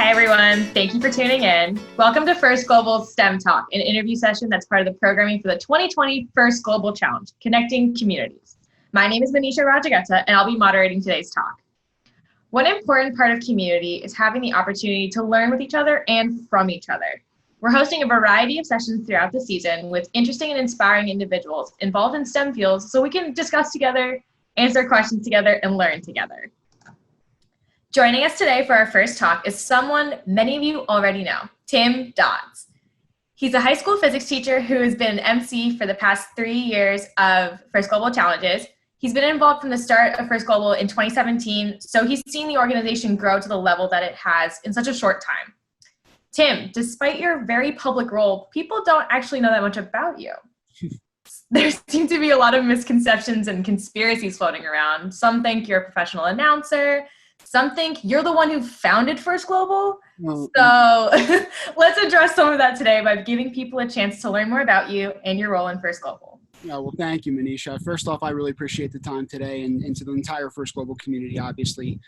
Hi, everyone. Thank you for tuning in. Welcome to First Global's STEM Talk, an interview session that's part of the programming for the 2020 First Global Challenge, Connecting Communities. My name is Manisha Rajagutta, and I'll be moderating today's talk. One important part of community is having the opportunity to learn with each other and from each other. We're hosting a variety of sessions throughout the season with interesting and inspiring individuals involved in STEM fields so we can discuss together, answer questions together, and learn together. Joining us today for our first talk is someone many of you already know, Tim Dodds. He's a high school physics teacher who has been MC for the past 3 years of First Global Challenges. He's been involved from the start of First Global in 2017, so he's seen the organization grow to the level that it has in such a short time. Tim, despite your very public role, people don't actually know that much about you. There seem to be a lot of misconceptions and conspiracies floating around. Some think you're a professional announcer. Some think you're the one who founded First Global. So let's address some of that today by giving people a chance to learn more about you and your role in First Global. Yeah, well, thank you, Manisha. First off, I really appreciate the time today and to the entire First Global community, obviously.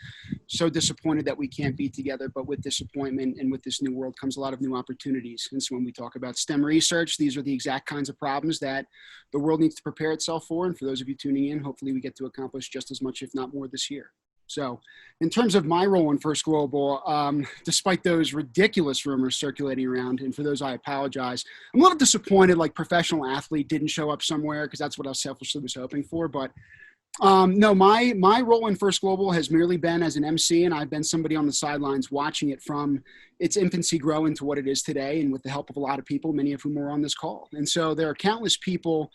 So disappointed that we can't be together, but with disappointment and with this new world comes a lot of new opportunities. And so when we talk about STEM research, these are the exact kinds of problems that the world needs to prepare itself for. And for those of you tuning in, hopefully we get to accomplish just as much, if not more, this year. So in terms of my role in First Global, despite those ridiculous rumors circulating around, and for those I apologize, I'm a little disappointed like professional athlete didn't show up somewhere because that's what I selfishly was hoping for. But no, my role in First Global has merely been as an MC, and I've been somebody on the sidelines watching it from its infancy grow into what it is today, and with the help of a lot of people, many of whom are on this call. And so there are countless people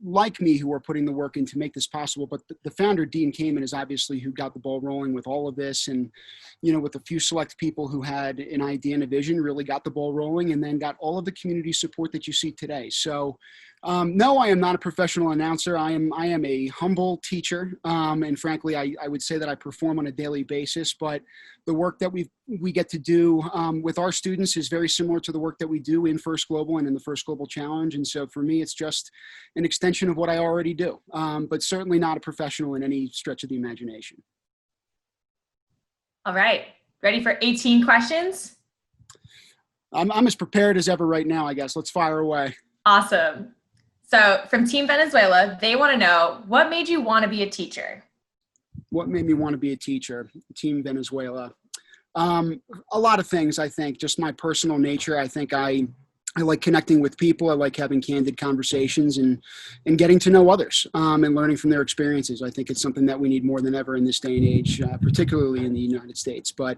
like me who are putting the work in to make this possible. But the founder, Dean Kamen, is obviously who got the ball rolling with all of this. And, you know, with a few select people who had an idea and a vision, really got the ball rolling and then got all of the community support that you see today. So no, I am not a professional announcer. I am a humble teacher. And frankly, I would say that I perform on a daily basis, but the work that we get to do with our students is very similar to the work that we do in First Global and in the First Global Challenge. And so for me, it's just an extension of what I already do, but certainly not a professional in any stretch of the imagination. All right, ready for 18 questions? I'm as prepared as ever right now, I guess. Let's fire away. Awesome. So from Team Venezuela, they want to know, what made you want to be a teacher? What made me want to be a teacher? Team Venezuela. A lot of things, I think. Just my personal nature. I think I like connecting with people. I like having candid conversations and getting to know others and learning from their experiences. I think it's something that we need more than ever in this day and age, particularly in the United States. But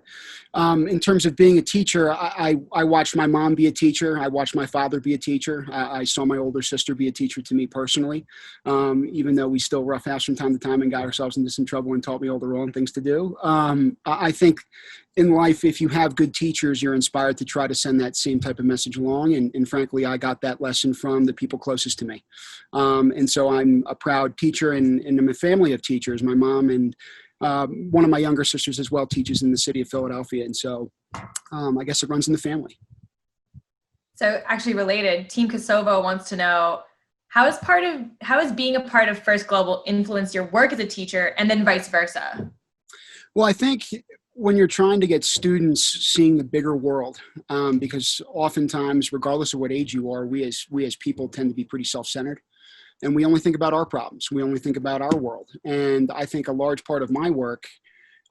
in terms of being a teacher, I watched my mom be a teacher. I watched my father be a teacher. I saw my older sister be a teacher to me personally, even though we still roughhouse from time to time and got ourselves into some trouble and taught me all the wrong things to do. I think in life, if you have good teachers, you're inspired to try to send that same type of message along. And frankly, I got that lesson from the people closest to me. And so I'm a proud teacher and I'm a family of teachers. My mom and one of my younger sisters as well teaches in the city of Philadelphia. And so I guess it runs in the family. So actually related, Team Kosovo wants to know, how has being a part of First Global influenced your work as a teacher and then vice versa? Well, I think when you're trying to get students seeing the bigger world, because oftentimes, regardless of what age you are, we as people tend to be pretty self-centered, and we only think about our problems. We only think about our world. And I think a large part of my work,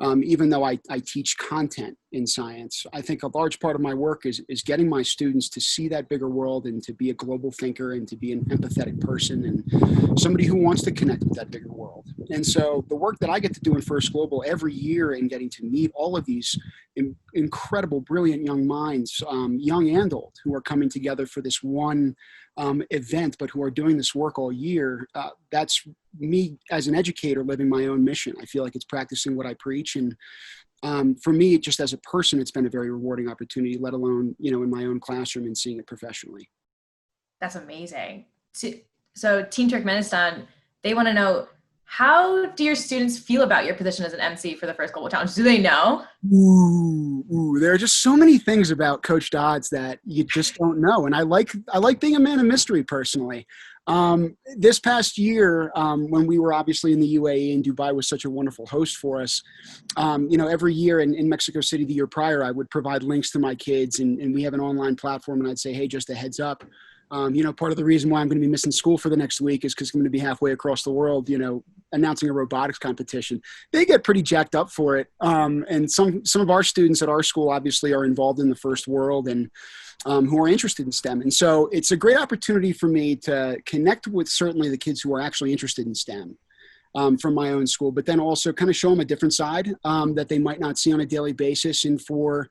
even though I teach content in science, I think a large part of my work is getting my students to see that bigger world and to be a global thinker and to be an empathetic person and somebody who wants to connect with that bigger world. And so the work that I get to do in First Global every year and getting to meet all of these incredible, brilliant young minds, young and old, who are coming together for this one event, but who are doing this work all year, that's me as an educator living my own mission. I feel like it's practicing what I preach. And for me, just as a person, it's been a very rewarding opportunity, let alone, you know, in my own classroom and seeing it professionally. That's amazing. So Team Turkmenistan, they want to know, how do your students feel about your position as an MC for the First Global Challenge? Do they know? There are just so many things about Coach Dodds that you just don't know. And I like being a man of mystery personally. This past year, when we were obviously in the UAE, and Dubai was such a wonderful host for us, every year in Mexico City the year prior, I would provide links to my kids, and we have an online platform, and I'd say, hey, just a heads up. Part of the reason why I'm going to be missing school for the next week is because I'm going to be halfway across the world, announcing a robotics competition. They get pretty jacked up for it. And some of our students at our school obviously are involved in the first world and who are interested in STEM. And so it's a great opportunity for me to connect with certainly the kids who are actually interested in STEM. From my own school, but then also kind of show them a different side that they might not see on a daily basis, and for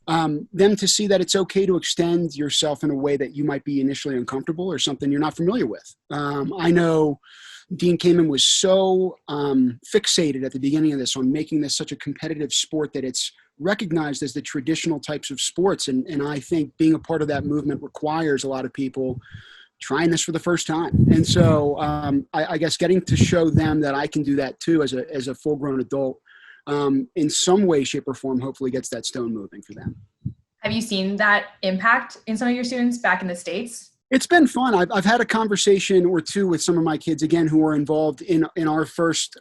them to see that it's okay to extend yourself in a way that you might be initially uncomfortable or something you're not familiar with. I know Dean Kamen was so fixated at the beginning of this on making this such a competitive sport that it's recognized as the traditional types of sports. And I think being a part of that movement requires a lot of people trying this for the first time. And so I guess getting to show them that I can do that too as a full-grown adult in some way, shape, or form, hopefully gets that stone moving for them. Have you seen that impact in some of your students back in the States? It's been fun. I've had a conversation or two with some of my kids, again, who are involved in our first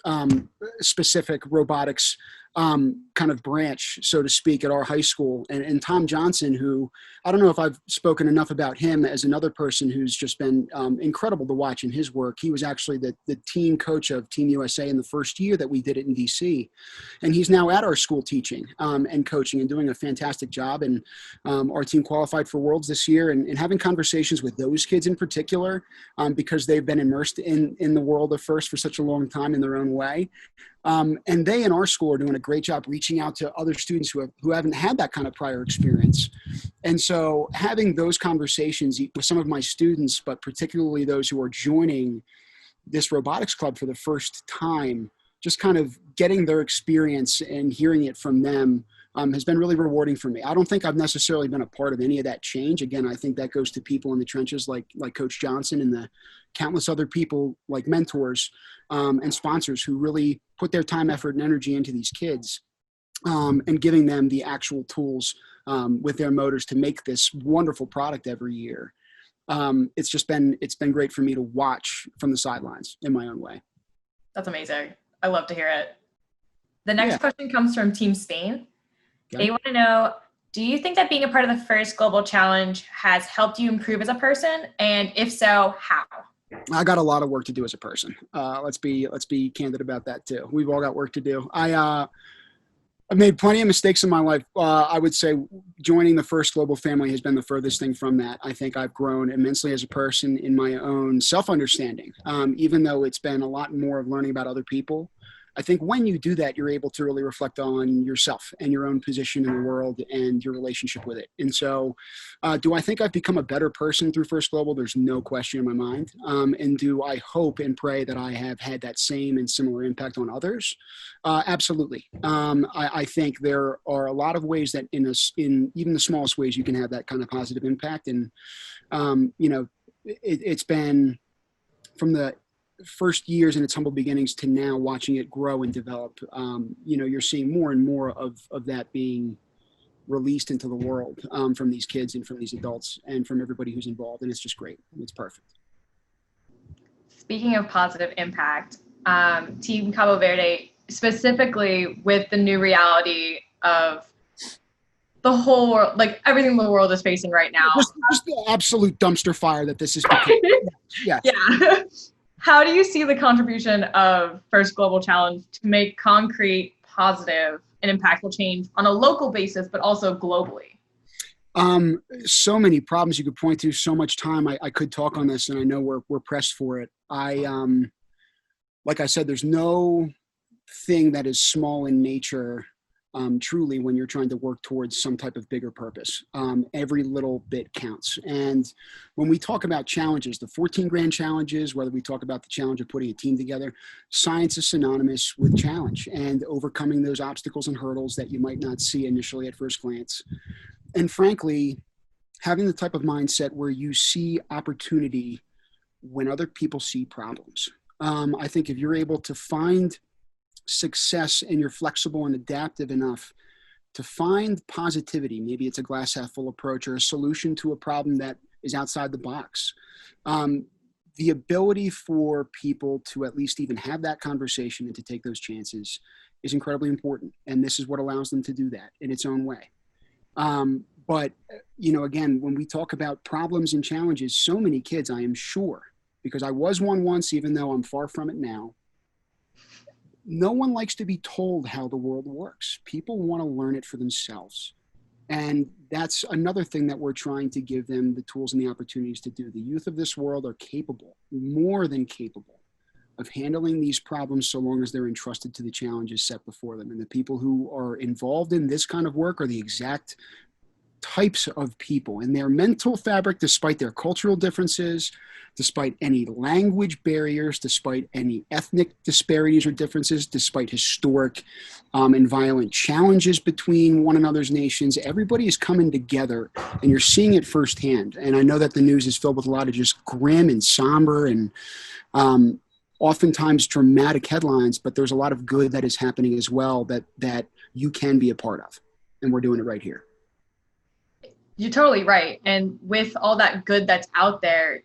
specific robotics kind of branch, so to speak, at our high school. And Tom Johnson, who I don't know if I've spoken enough about him as another person who's just been incredible to watch in his work. He was actually the team coach of Team USA in the first year that we did it in DC. And he's now at our school teaching and coaching and doing a fantastic job. And our team qualified for Worlds this year, and having conversations with those kids in particular, because they've been immersed in the world of FIRST for such a long time in their own way. And they in our school are doing a great job reaching out to other students who haven't had that kind of prior experience. And so having those conversations with some of my students, but particularly those who are joining this robotics club for the first time, just kind of getting their experience and hearing it from them has been really rewarding for me. I don't think I've necessarily been a part of any of that change. Again, I think that goes to people in the trenches like Coach Johnson and the countless other people like mentors and sponsors who really put their time, effort, and energy into these kids and giving them the actual tools with their motors to make this wonderful product every year. It's been great for me to watch from the sidelines in my own way. That's amazing. I love to hear it. The next question comes from Team Spain. Okay. They want to know, do you think that being a part of the first global challenge has helped you improve as a person? And if so, how? I got a lot of work to do as a person. Let's be candid about that too. We've all got work to do. I've made plenty of mistakes in my life. I would say joining the first global family has been the furthest thing from that. I think I've grown immensely as a person in my own self-understanding, even though it's been a lot more of learning about other people. I think when you do that, you're able to really reflect on yourself and your own position in the world and your relationship with it. And so do I think I've become a better person through First Global? There's no question in my mind. And do I hope and pray that I have had that same and similar impact on others? Absolutely. I think there are a lot of ways that in even the smallest ways you can have that kind of positive impact. And, it's been from the first years in its humble beginnings to now watching it grow and develop. You're seeing more and more of that being released into the world from these kids and from these adults and from everybody who's involved. And it's just great. It's perfect. Speaking of positive impact, Team Cabo Verde, specifically with the new reality of the whole world, like everything the world is facing right now. Just the absolute dumpster fire that this is becoming. Yes. Yeah. How do you see the contribution of First Global Challenge to make concrete, positive, and impactful change on a local basis, but also globally? So many problems you could point to, so much time I could talk on this, and I know we're pressed for it. Like I said, there's no thing that is small in nature, truly, when you're trying to work towards some type of bigger purpose. Every little bit counts. And when we talk about challenges, the 14 grand challenges, whether we talk about the challenge of putting a team together, science is synonymous with challenge and overcoming those obstacles and hurdles that you might not see initially at first glance. And frankly, having the type of mindset where you see opportunity when other people see problems. I think if you're able to find success and you're flexible and adaptive enough to find positivity, maybe it's a glass half full approach or a solution to a problem that is outside the box, the ability for people to at least even have that conversation and to take those chances is incredibly important. And this is what allows them to do that in its own way. But, again, when we talk about problems and challenges, so many kids, I am sure, because I was one once, even though I'm far from it now, no one likes to be told how the world works. People want to learn it for themselves. And that's another thing that we're trying to give them the tools and the opportunities to do. The youth of this world are capable, more than capable, of handling these problems so long as they're entrusted to the challenges set before them. And the people who are involved in this kind of work are the exact types of people in their mental fabric, despite their cultural differences, despite any language barriers, despite any ethnic disparities or differences, despite historic and violent challenges between one another's nations. Everybody is coming together, and you're seeing it firsthand. And I know that the news is filled with a lot of just grim and somber and oftentimes dramatic headlines, but there's a lot of good that is happening as well that you can be a part of. And we're doing it right here. You're totally right. And with all that good that's out there,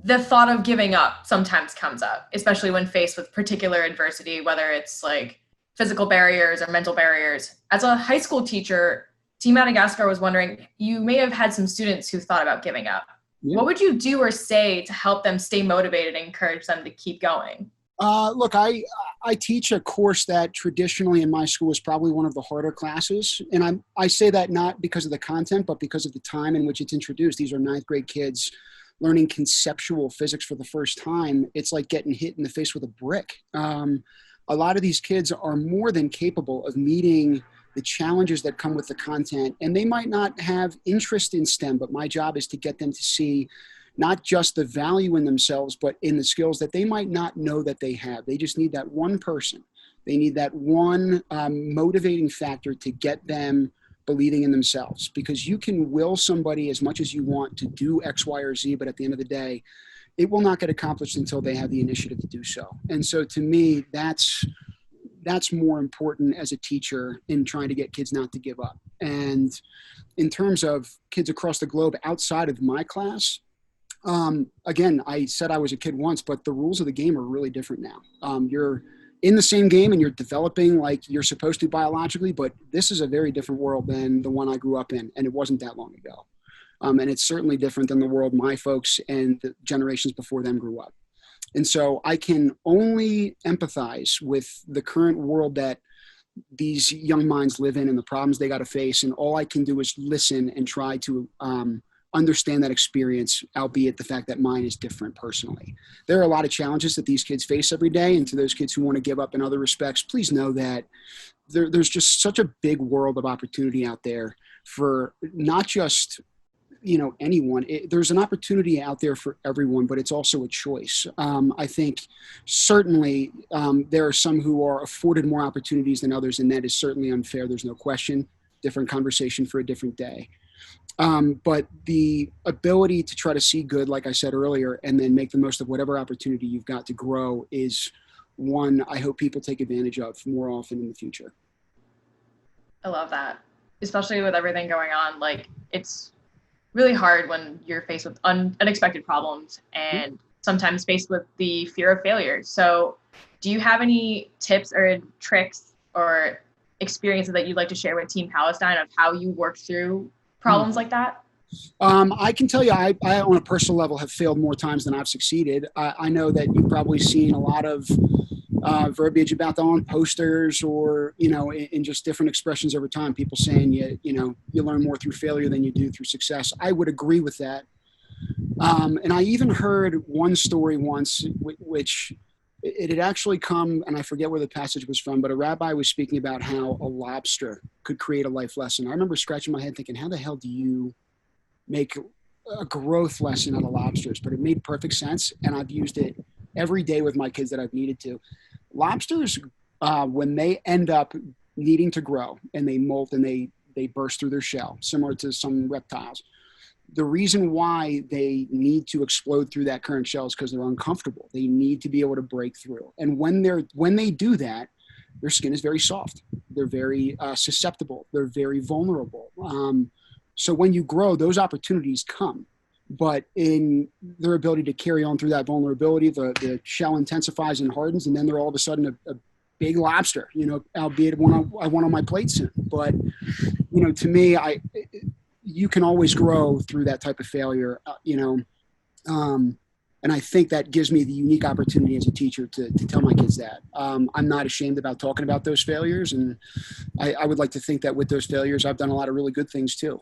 the thought of giving up sometimes comes up, especially when faced with particular adversity, whether it's like physical barriers or mental barriers. As a high school teacher, Team Madagascar was wondering, you may have had some students who thought about giving up. Yeah. What would you do or say to help them stay motivated and encourage them to keep going? Look, I teach a course that traditionally in my school is probably one of the harder classes. And I say that not because of the content, but because of the time in which it's introduced. These are ninth grade kids learning conceptual physics for the first time. It's like getting hit in the face with a brick. A lot of these kids are more than capable of meeting the challenges that come with the content. And they might not have interest in STEM, but my job is to get them to see not just the value in themselves, but in the skills that they might not know that they have. They just need that one person. They need that one motivating factor to get them believing in themselves, because you can will somebody as much as you want to do X, Y, or Z, but at the end of the day, it will not get accomplished until they have the initiative to do so. And so to me, that's more important as a teacher in trying to get kids not to give up. And in terms of kids across the globe outside of my class, again, I said I was a kid once, but the rules of the game are really different now. You're in the same game and you're developing like you're supposed to biologically, but this is a very different world than the one I grew up in, and it wasn't that long ago. And it's certainly different than the world my folks and the generations before them grew up. And so I can only empathize with the current world that these young minds live in and the problems they got to face. And all I can do is listen and try to understand that experience, albeit the fact that mine is different personally. There are a lot of challenges that these kids face every day. And to those kids who want to give up in other respects, please know that there's just such a big world of opportunity out there for not just anyone. There's an opportunity out there for everyone, but it's also a choice. I think certainly there are some who are afforded more opportunities than others, and that is certainly unfair. There's no question. Different conversation for a different day. But the ability to try to see good, like I said earlier, and then make the most of whatever opportunity you've got to grow is one I hope people take advantage of more often in the future. I love that, especially with everything going on. Like, it's really hard when you're faced with unexpected problems and sometimes faced with the fear of failure. So do you have any tips or tricks or experiences that you'd like to share with Team Palestine of how you work through problems like that? I can tell you, I on a personal level have failed more times than I've succeeded. I know that you've probably seen a lot of verbiage about that on posters or, in just different expressions over time, people saying, you learn more through failure than you do through success. I would agree with that. And I even heard one story once, which it had actually come, and I forget where the passage was from, but a rabbi was speaking about how a lobster could create a life lesson. I remember scratching my head thinking, how the hell do you make a growth lesson out of lobsters? But it made perfect sense, and I've used it every day with my kids that I've needed to. Lobsters, when they end up needing to grow and they molt and they burst through their shell, similar to some reptiles, the reason why they need to explode through that current shell is because they're uncomfortable. They need to be able to break through. And when they do that, their skin is very soft. They're very susceptible. They're very vulnerable. So when you grow, those opportunities come. but in their ability to carry on through that vulnerability, the shell intensifies and hardens, and then they're all of a sudden a big lobster, albeit one I want on my plate soon. But, to me, you can always grow through that type of failure, and I think that gives me the unique opportunity as a teacher to tell my kids that. I'm not ashamed about talking about those failures. And I would like to think that with those failures, I've done a lot of really good things too.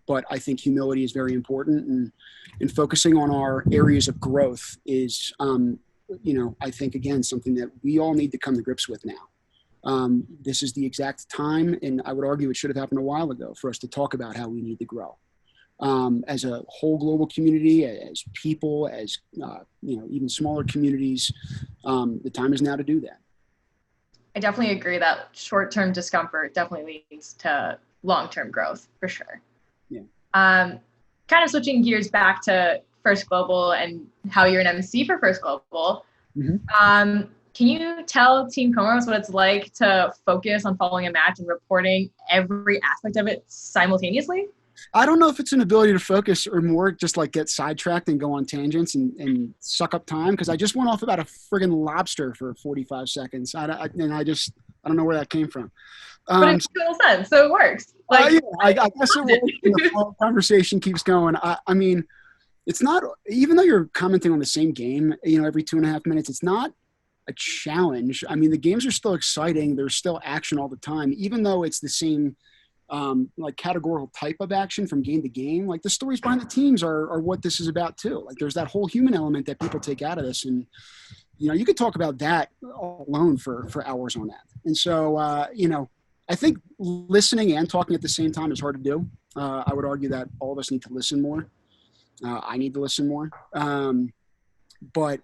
But I think humility is very important, and focusing on our areas of growth is, I think, again, something that we all need to come to grips with now. This is the exact time, and I would argue it should have happened a while ago, for us to talk about how we need to grow. As a whole global community, as people, as even smaller communities, the time is now to do that. I definitely agree that short-term discomfort definitely leads to long-term growth, for sure. Yeah. Kind of switching gears back to First Global and how you're an MC for First Global. Mm-hmm. Can you tell Team Comoros what it's like to focus on following a match and reporting every aspect of it simultaneously? I don't know if it's an ability to focus or more just like get sidetracked and go on tangents and suck up time, because I just went off about a friggin' lobster for 45 seconds. I don't know where that came from. But it makes total sense, so it works. I guess it works. The conversation keeps going. I mean, it's not, even though you're commenting on the same game, every 2.5 minutes, it's not a challenge. I mean, the games are still exciting. There's still action all the time, even though it's the same categorical type of action from game to game. Like, the stories behind the teams are what this is about too. Like, there's that whole human element that people take out of this, and you could talk about that alone for hours on that. And so I think listening and talking at the same time is hard to do. I would argue that all of us need to listen more. I need to listen more, but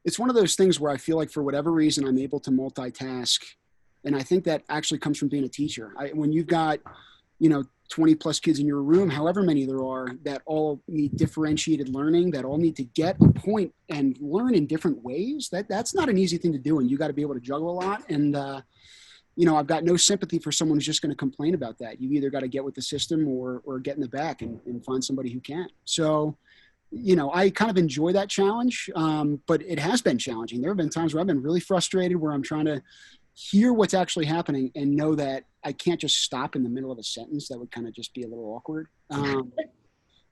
it's one of those things where I feel like for whatever reason I'm able to multitask. And I think that actually comes from being a teacher. When you've got, 20 plus kids in your room, however many there are, that all need differentiated learning, that all need to get a point and learn in different ways, that's not an easy thing to do. And you got to be able to juggle a lot. And, I've got no sympathy for someone who's just going to complain about that. You either got to get with the system or get in the back and find somebody who can. So, I kind of enjoy that challenge, but it has been challenging. There have been times where I've been really frustrated, where I'm trying to hear what's actually happening and know that I can't just stop in the middle of a sentence. That would kind of just be a little awkward.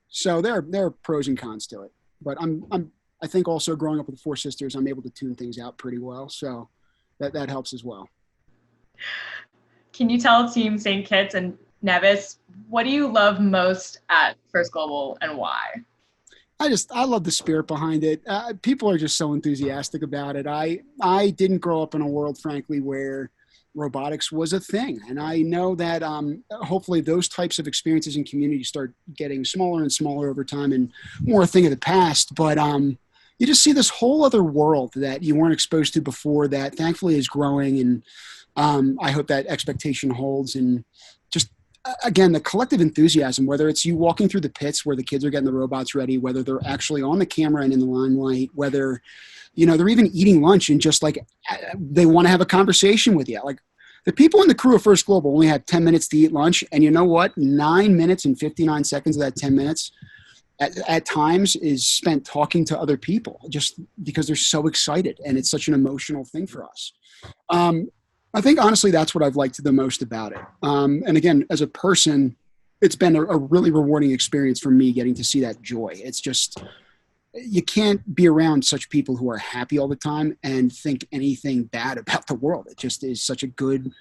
So there are pros and cons to it, but I think also growing up with 4 sisters, I'm able to tune things out pretty well. So that helps as well. Can you tell Team St. Kitts and Nevis, what do you love most at First Global and why? I love the spirit behind it. People are just so enthusiastic about it. I didn't grow up in a world, frankly, where robotics was a thing. And I know that hopefully those types of experiences in community start getting smaller and smaller over time and more a thing of the past. But you just see this whole other world that you weren't exposed to before that thankfully is growing. And I hope that expectation holds. And just, again, the collective enthusiasm, whether it's you walking through the pits where the kids are getting the robots ready, whether they're actually on the camera and in the limelight, whether, they're even eating lunch and just like they want to have a conversation with you. Like, the people in the crew of First Global only had 10 minutes to eat lunch. And you know what? 9 minutes and 59 seconds of that 10 minutes at times is spent talking to other people just because they're so excited. And it's such an emotional thing for us. I think, honestly, that's what I've liked the most about it. And again, as a person, it's been a really rewarding experience for me getting to see that joy. It's just, you can't be around such people who are happy all the time and think anything bad about the world. It just is such a good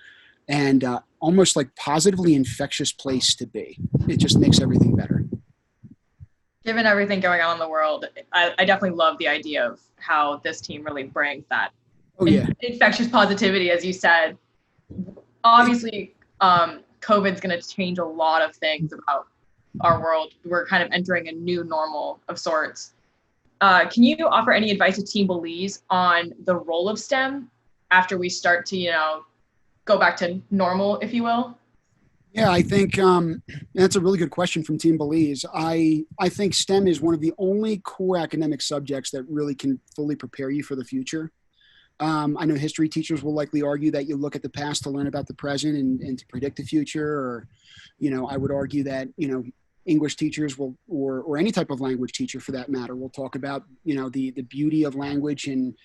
and almost like positively infectious place to be. It just makes everything better. Given everything going on in the world, I definitely love the idea of how this team really brings that infectious positivity, as you said. Obviously, COVID's going to change a lot of things about our world. We're kind of entering a new normal of sorts. Can you offer any advice to Team Belize on the role of STEM after we start to, go back to normal, if you will? Yeah, I think that's a really good question from Team Belize. I think STEM is one of the only core academic subjects that really can fully prepare you for the future. I know history teachers will likely argue that you look at the past to learn about the present and to predict the future. Or, I would argue that, English teachers will, or any type of language teacher for that matter, will talk about, the beauty of language and,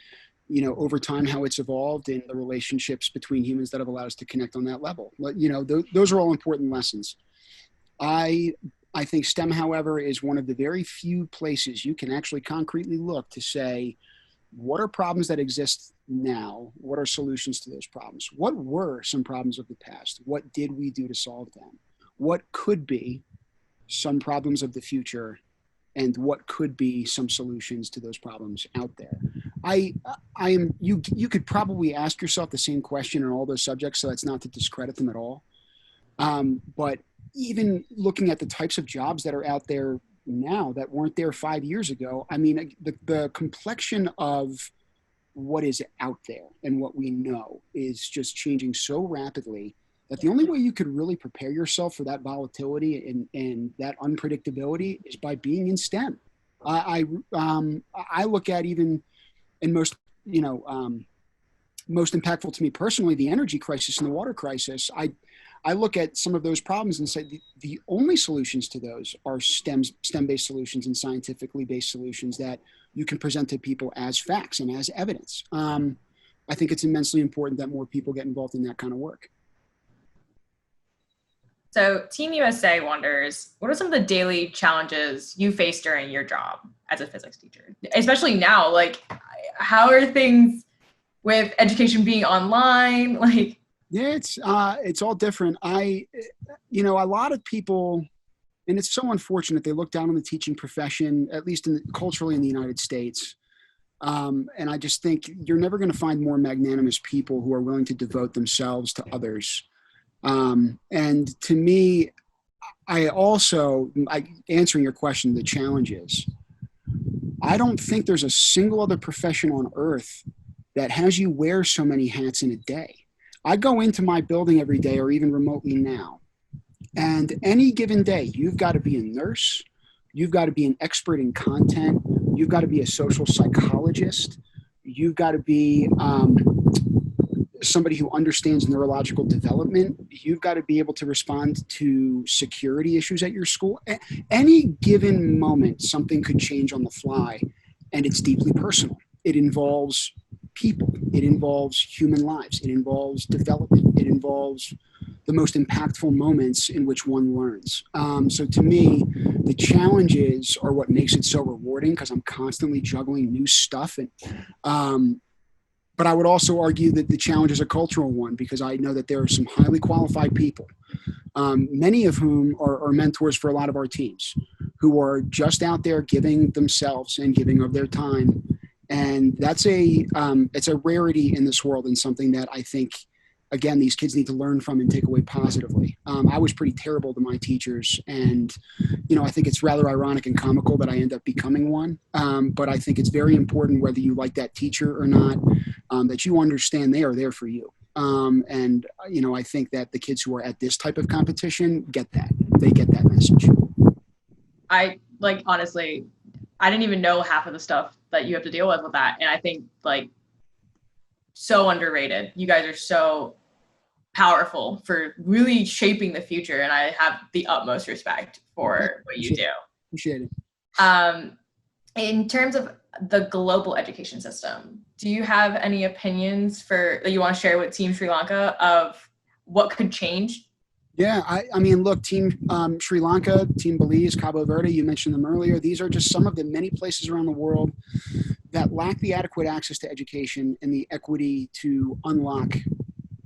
over time, how it's evolved and the relationships between humans that have allowed us to connect on that level. But, those are all important lessons. I think STEM, however, is one of the very few places you can actually concretely look to say, what are problems that exist now? What are solutions to those problems? What were some problems of the past? What did we do to solve them? What could be some problems of the future? And what could be some solutions to those problems out there? You could probably ask yourself the same question on all those subjects, so that's not to discredit them at all. But even looking at the types of jobs that are out there now that weren't there 5 years ago, I mean, the complexion of what is out there and what we know is just changing so rapidly that the only way you could really prepare yourself for that volatility and that unpredictability is by being in STEM. I look at, even in most impactful to me personally, the energy crisis and the water crisis. I look at some of those problems and say the only solutions to those are STEM-based solutions and scientifically based solutions that you can present to people as facts and as evidence. I think it's immensely important that more people get involved in that kind of work. So Team USA wonders, what are some of the daily challenges you face during your job as a physics teacher? Especially now, like, how are things with education being online? Yeah, it's all different. A lot of people, and it's so unfortunate, they look down on the teaching profession, at least culturally in the United States. And I just think you're never going to find more magnanimous people who are willing to devote themselves to others. And to me, answering your question, the challenge is, I don't think there's a single other profession on earth that has you wear so many hats in a day. I go into my building every day, or even remotely now, and any given day, you've got to be a nurse, you've got to be an expert in content, you've got to be a social psychologist, you've got to be somebody who understands neurological development, you've got to be able to respond to security issues at your school. Any given moment, something could change on the fly, and it's deeply personal. It involves people. It involves human lives. It involves development. It involves the most impactful moments in which one learns. So to me, the challenges are what makes it so rewarding, because I'm constantly juggling new stuff. But I would also argue that the challenge is a cultural one, because I know that there are some highly qualified people, many of whom are mentors for a lot of our teams, who are just out there giving themselves and giving of their time. And that's it's a rarity in this world, and something that I think, again, these kids need to learn from and take away positively. I was pretty terrible to my teachers, and, I think it's rather ironic and comical that I end up becoming one. But I think it's very important, whether you like that teacher or not, that you understand they are there for you. And I think that the kids who are at this type of competition get that. They get that message. Honestly, I didn't even know half of the stuff that you have to deal with that. And I think, so underrated. You guys are so powerful for really shaping the future. And I have the utmost respect for what you do. Appreciate it. In terms of the global education system, do you have any opinions that you want to share with Team Sri Lanka of what could change? Yeah, I mean, look, Team Sri Lanka, Team Belize, Cabo Verde, you mentioned them earlier. These are just some of the many places around the world that lack the adequate access to education and the equity to unlock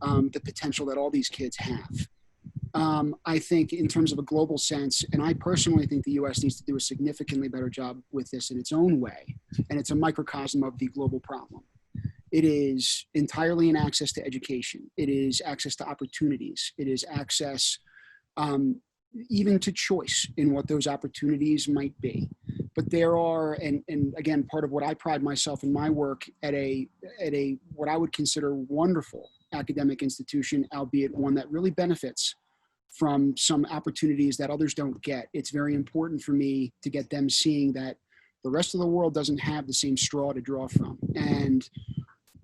the potential that all these kids have. I think in terms of a global sense, and I personally think the U.S. needs to do a significantly better job with this in its own way, and it's a microcosm of the global problem. It is entirely in access to education. It is access to opportunities. It is access even to choice in what those opportunities might be. But there are, and again, part of what I pride myself in my work at a what I would consider wonderful academic institution, albeit one that really benefits from some opportunities that others don't get. It's very important for me to get them seeing that the rest of the world doesn't have the same straw to draw from. And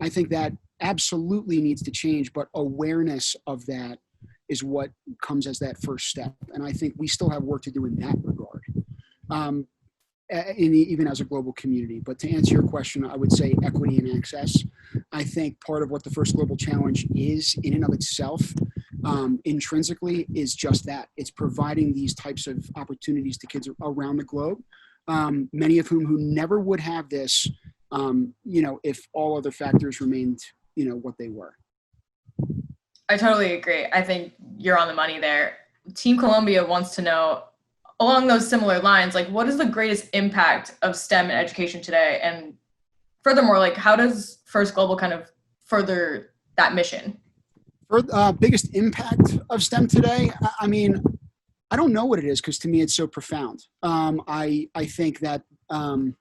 I think that absolutely needs to change, but awareness of that is what comes as that first step. And I think we still have work to do in that regard. Even as a global community. But to answer your question, I would say equity and access. I think part of what the First Global Challenge is in and of itself, intrinsically, is just that. It's providing these types of opportunities to kids around the globe, many of whom who never would have this, if all other factors remained, what they were. I totally agree. I think you're on the money there. Team Columbia wants to know, along those similar lines, like, what is the greatest impact of STEM in education today? And furthermore, like, how does First Global kind of further that mission? Biggest impact of STEM today? I mean, I don't know what it is, because to me it's so profound. I think that, I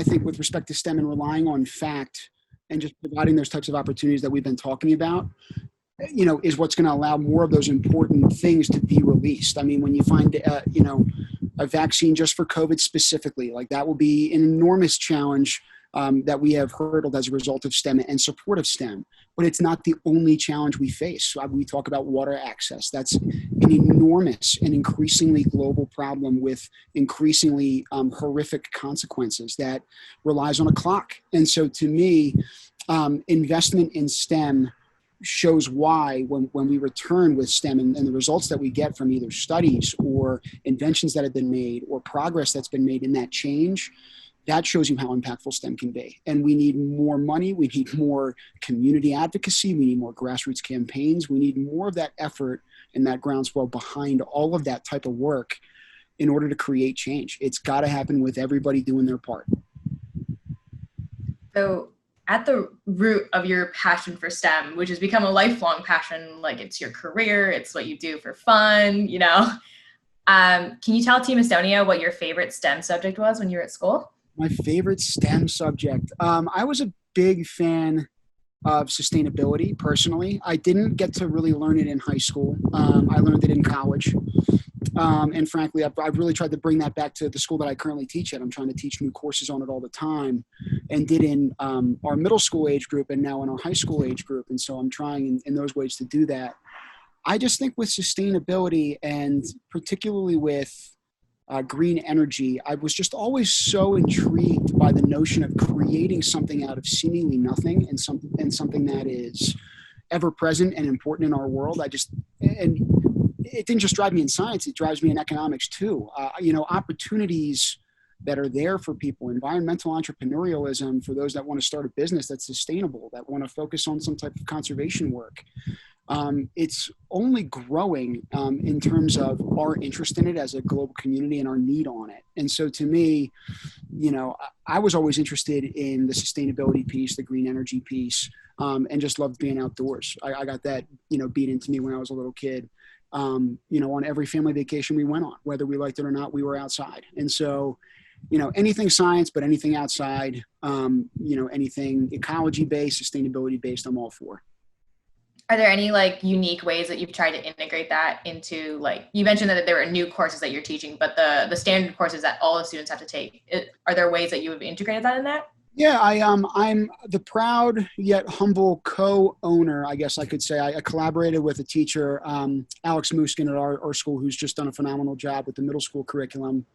think with respect to STEM and relying on fact and just providing those types of opportunities that we've been talking about, is what's going to allow more of those important things to be released. I mean, when you find, a vaccine just for COVID specifically, like that will be an enormous challenge that we have hurdled as a result of STEM and support of STEM. But it's not the only challenge we face. We talk about water access. That's an enormous and increasingly global problem with increasingly horrific consequences that relies on a clock. And so to me, investment in STEM shows why when we return with STEM and the results that we get from either studies or inventions that have been made or progress that's been made in that change, that shows you how impactful STEM can be. And we need more money. We need more community advocacy. We need more grassroots campaigns. We need more of that effort and that groundswell behind all of that type of work in order to create change. It's got to happen with everybody doing their part. So at the root of your passion for STEM, which has become a lifelong passion, like it's your career, it's what you do for fun, can you tell Team Estonia what your favorite STEM subject was when you were at school? My favorite STEM subject. I was a big fan of sustainability personally. I didn't get to really learn it in high school. I learned it in college. And frankly, I've really tried to bring that back to the school that I currently teach at. I'm trying to teach new courses on it all the time, and did in our middle school age group and now in our high school age group. And so I'm trying in those ways to do that. I just think with sustainability and particularly with green energy, I was just always so intrigued by the notion of creating something out of seemingly nothing and something that is ever present and important in our world. And it didn't just drive me in science, it drives me in economics too. Opportunities that are there for people, environmental entrepreneurialism for those that want to start a business that's sustainable, that want to focus on some type of conservation work. It's only growing in terms of our interest in it as a global community and our need on it. And so to me, I was always interested in the sustainability piece, the green energy piece, and just loved being outdoors. I got that, beat into me when I was a little kid. On every family vacation we went on, whether we liked it or not, we were outside. And so, anything science, but anything outside, anything ecology based, sustainability based, I'm all for. Are there any unique ways that you've tried to integrate that into, you mentioned that there are new courses that you're teaching, but the standard courses that all the students have to take, are there ways that you have integrated that in that? Yeah, I'm the proud yet humble co-owner, I guess I could say. I collaborated with a teacher, Alex Muskin at our school, who's just done a phenomenal job with the middle school curriculum.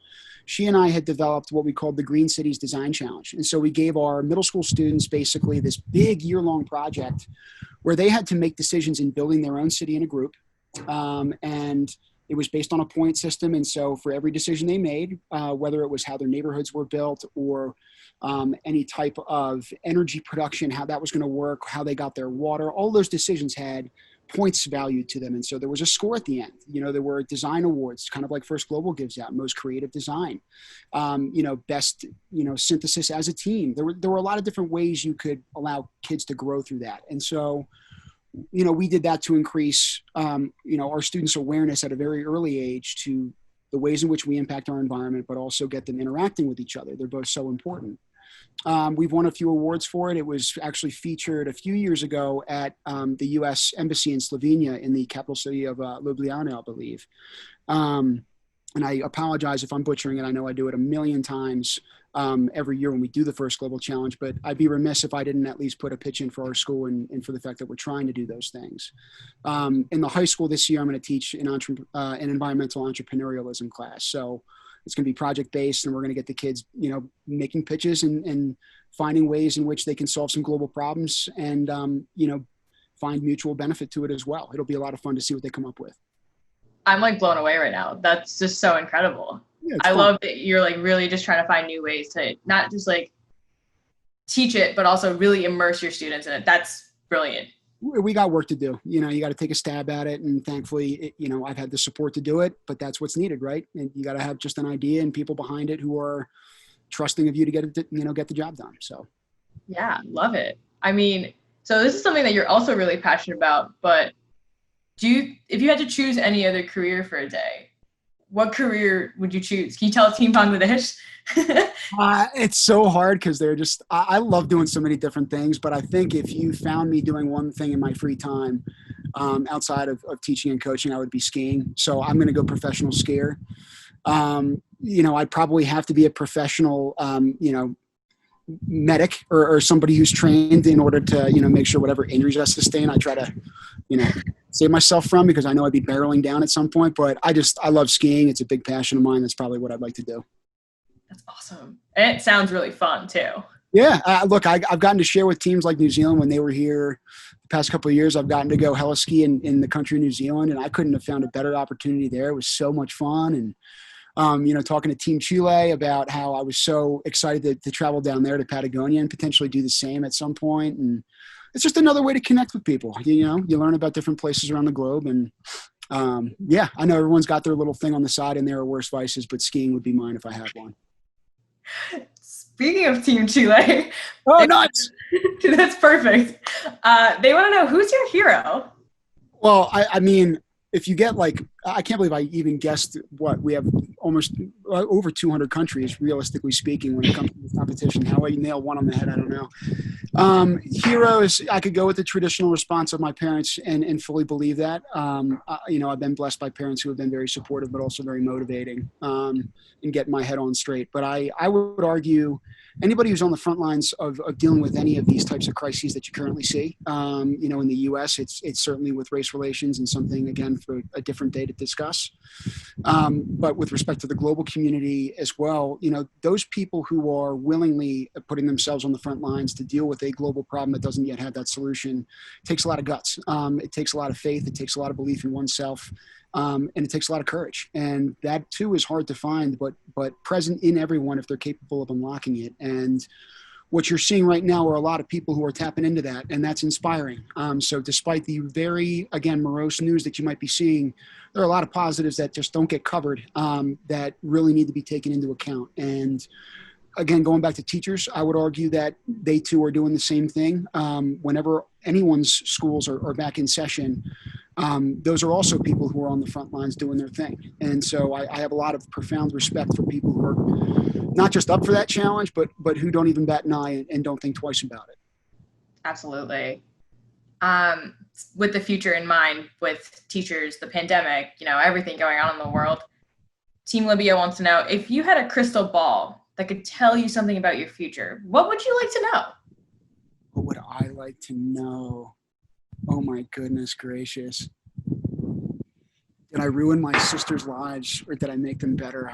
She and I had developed what we called the Green Cities Design Challenge. And so we gave our middle school students basically this big year-long project where they had to make decisions in building their own city in a group. And it was based on a point system. And so for every decision they made, whether it was how their neighborhoods were built or any type of energy production, how that was going to work, how they got their water, all those decisions had points valued to them. And so there was a score at the end. There were design awards, kind of like First Global gives out, most creative design, best, synthesis as a team. There were a lot of different ways you could allow kids to grow through that. And so, we did that to increase, our students' awareness at a very early age to the ways in which we impact our environment, but also get them interacting with each other. They're both so important. We've won a few awards for it. It was actually featured a few years ago at the U.S. Embassy in Slovenia in the capital city of Ljubljana, I believe. And I apologize if I'm butchering it. I know I do it a million times. every year when we do the first global challenge, but I'd be remiss if I didn't at least put a pitch in for our school and for the fact that we're trying to do those things. In the high school this year, I'm going to teach an environmental entrepreneurialism class. So it's going to be project-based, and we're going to get the kids, making pitches and finding ways in which they can solve some global problems and, find mutual benefit to it as well. It'll be a lot of fun to see what they come up with. I'm like blown away right now. That's just so incredible. Yeah, I love that you're like really just trying to find new ways to not just like teach it, but also really immerse your students in it. That's brilliant. We got work to do. You got to take a stab at it. And thankfully, I've had the support to do it, but that's what's needed, right? And you got to have just an idea and people behind it who are trusting of you to get it, get the job done. So. Yeah, love it. I mean, so this is something that you're also really passionate about, but if you had to choose any other career for a day, what career would you choose? Can you tell us Team Bangladesh? It's so hard because I love doing so many different things, but I think if you found me doing one thing in my free time outside of teaching and coaching, I would be skiing. So I'm going to go professional skier. I'd probably have to be a professional, medic or somebody who's trained in order to, make sure whatever injuries I sustain, I try to, save myself from, because I know I'd be barreling down at some point, but I love skiing. It's a big passion of mine. That's probably what I'd like to do. That's awesome. And it sounds really fun too. Yeah. Look, I've gotten to share with teams like New Zealand when they were here the past couple of years. I've gotten to go heli-ski in the country of New Zealand, and I couldn't have found a better opportunity there. It was so much fun. And, talking to Team Chile about how I was so excited to travel down there to Patagonia and potentially do the same at some point. And it's just another way to connect with people. You learn about different places around the globe. And I know everyone's got their little thing on the side and there are worse vices, but skiing would be mine if I had one. Speaking of Team Chile. Oh, nuts. That's perfect. They want to know, who's your hero? Well, I mean, if you get I can't believe I even guessed we have almost over 200 countries, realistically speaking, when it comes to this competition. How I nail one on the head, I don't know. Heroes, I could go with the traditional response of my parents and fully believe that. I've been blessed by parents who have been very supportive, but also very motivating in getting my head on straight. But I would argue anybody who's on the front lines of dealing with any of these types of crises that you currently see, in the U.S., it's certainly with race relations and something, again, for a different day to discuss. But with respect to the global community as well, those people who are willingly putting themselves on the front lines to deal with a global problem that doesn't yet have that solution takes a lot of guts. It takes a lot of faith. It takes a lot of belief in oneself. And it takes a lot of courage. And that too is hard to find, but present in everyone if they're capable of unlocking it. And what you're seeing right now are a lot of people who are tapping into that, and that's inspiring. So despite the very, again, morose news that you might be seeing, there are a lot of positives that just don't get covered that really need to be taken into account. And again, going back to teachers, I would argue that they too are doing the same thing. Whenever anyone's schools are back in session, those are also people who are on the front lines doing their thing. And so I have a lot of profound respect for people who are not just up for that challenge, but who don't even bat an eye and don't think twice about it. Absolutely. With the future in mind, with teachers, the pandemic, everything going on in the world, Team Libya wants to know, if you had a crystal ball that could tell you something about your future, what would you like to know? What would I like to know? Oh my goodness gracious. Did I ruin my sister's lives or did I make them better?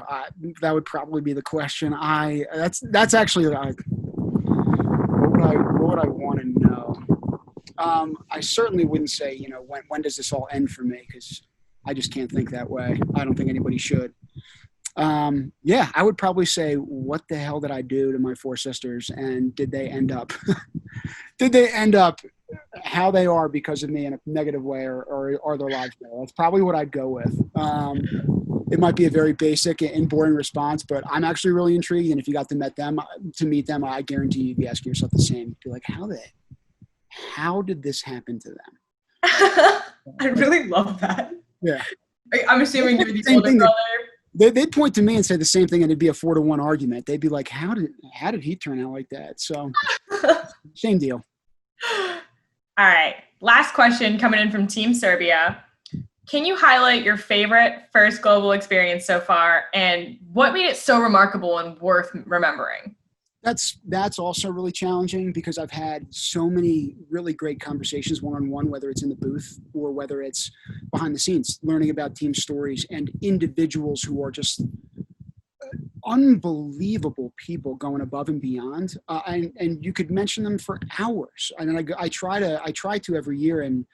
That would probably be the question. That's actually, what would I want to know? I certainly wouldn't say, when does this all end for me? Because I just can't think that way. I don't think anybody should. I would probably say, what the hell did I do to my four sisters? And did they end up how they are because of me in a negative way or are their lives better? That's probably what I'd go with. It might be a very basic and boring response, but I'm actually really intrigued. And if you got to meet them, I guarantee you'd be asking yourself the same. Be like, how did this happen to them? I really love that. Yeah. I'm assuming you're the older brother. They'd point to me and say the same thing, and it'd be a 4-to-1 argument. They'd be like, how did he turn out like that? So same deal. All right. Last question coming in from Team Serbia. can you highlight your favorite first global experience so far and what made it so remarkable and worth remembering? That's also really challenging because I've had so many really great conversations one-on-one, whether it's in the booth or whether it's behind the scenes, learning about team stories and individuals who are just unbelievable people going above and beyond. And you could mention them for hours. I mean, I try to every year, and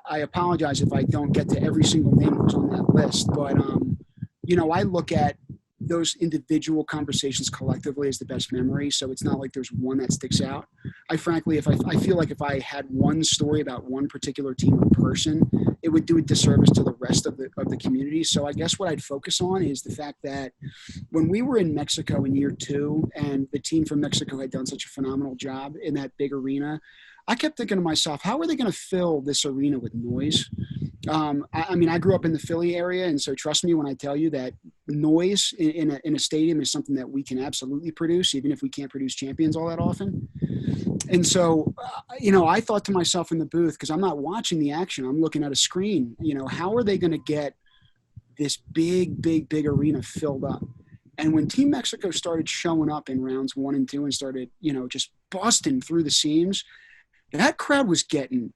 I apologize if I don't get to every single name that's on that list, but I look at those individual conversations collectively as the best memory. So it's not like there's one that sticks out. I frankly, I feel like if I had one story about one particular team or person, it would do a disservice to the rest of the community. So I guess what I'd focus on is the fact that when we were in Mexico in year 2 and the team from Mexico had done such a phenomenal job in that big arena, I kept thinking to myself, how are they going to fill this arena with noise? I mean, I grew up in the Philly area, and so trust me when I tell you that noise in a stadium is something that we can absolutely produce, even if we can't produce champions all that often. And so, I thought to myself in the booth, because I'm not watching the action, I'm looking at a screen, how are they going to get this big arena filled up? And when Team Mexico started showing up in rounds 1 and 2 and started, just busting through the seams, that crowd was getting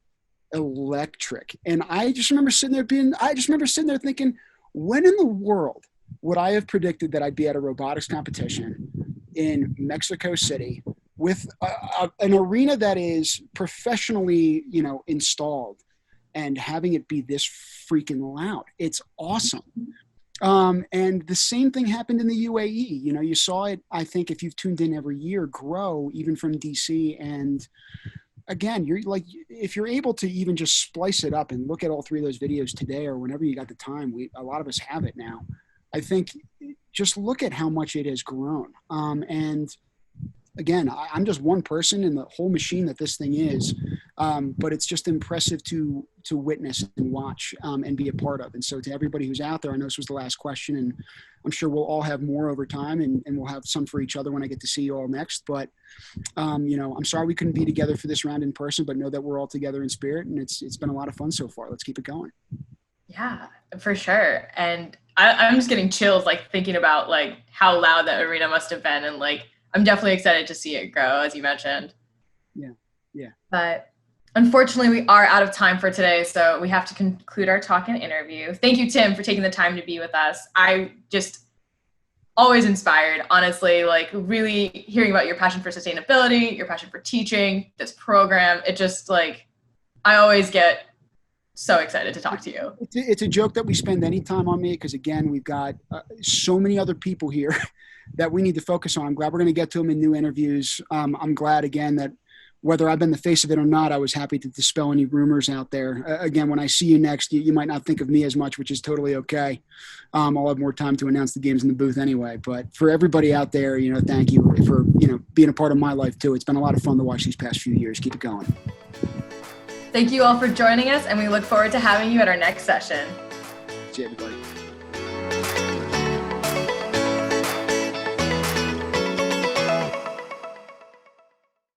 electric. And I just remember sitting there thinking, when in the world would I have predicted that I'd be at a robotics competition in Mexico City with an arena that is professionally, installed and having it be this freaking loud? It's awesome. And the same thing happened in the UAE. You saw it, I think, if you've tuned in every year, grow even from DC. And again, you're like, if you're able to even just splice it up and look at all 3 of those videos today or whenever you got the time, a lot of us have it now. I think just look at how much it has grown. And again, I'm just one person in the whole machine that this thing is, but it's just impressive to witness and watch and be a part of. And so to everybody who's out there, I know this was the last question, and I'm sure we'll all have more over time, and we'll have some for each other when I get to see you all next. But, I'm sorry we couldn't be together for this round in person, but know that we're all together in spirit, and it's been a lot of fun so far. Let's keep it going. Yeah, for sure. And I'm just getting chills, thinking about how loud that arena must have been. And I'm definitely excited to see it grow, as you mentioned. Yeah. But unfortunately, we are out of time for today, so we have to conclude our talk and interview. Thank you, Tim, for taking the time to be with us. I just always inspired, honestly, really hearing about your passion for sustainability, your passion for teaching, this program. It just I always get so excited to talk to you. It's a joke that we spend any time on me because, again, we've got so many other people here that we need to focus on. I'm glad we're going to get to them in new interviews. I'm glad, again, that whether I've been the face of it or not, I was happy to dispel any rumors out there. Again, when I see you next, you might not think of me as much, which is totally okay. I'll have more time to announce the games in the booth anyway. But for everybody out there, thank you for, being a part of my life too. It's been a lot of fun to watch these past few years. Keep it going. Thank you all for joining us, and we look forward to having you at our next session. See you, everybody.